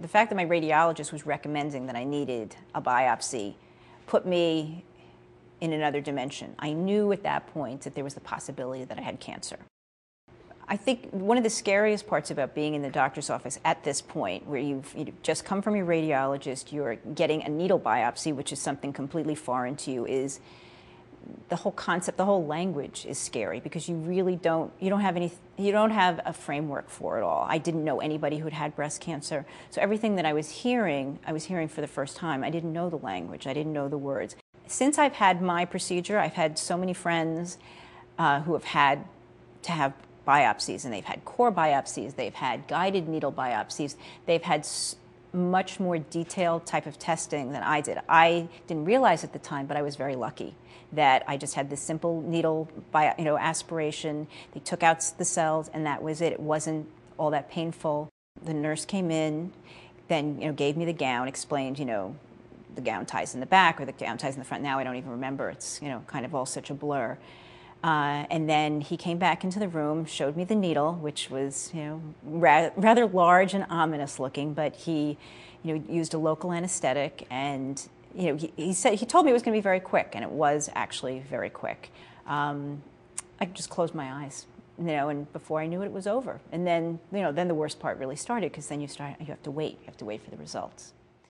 The fact that my radiologist was recommending that I needed a biopsy put me in another dimension. I knew at that point that there was the possibility that I had cancer. I think one of the scariest parts about being in the doctor's office at this point, where you've just come from your radiologist, you're getting a needle biopsy, which is something completely foreign to you, is the whole concept, the whole language is scary because you really don't have a framework for it all. I didn't know anybody who'd had breast cancer, so everything that I was hearing for the first time. I didn't know the language, I didn't know the words. Since I've had my procedure, I've had so many friends who have had to have biopsies, and they've had core biopsies, they've had guided needle biopsies, they've had much more detailed type of testing than I did. I didn't realize at the time, but I was very lucky that I just had this simple needle aspiration. They took out the cells, and that was it. It wasn't all that painful. The nurse came in, then gave me the gown, explained the gown ties in the back or the gown ties in the front. Now I don't even remember. It's kind of all such a blur. And then he came back into the room, showed me the needle, which was rather large and ominous looking, but he used a local anesthetic, and he told me it was going to be very quick, and it was actually very quick. I just closed my eyes, and before I knew it, it was over. And then then the worst part really started, because then you have to wait for the results.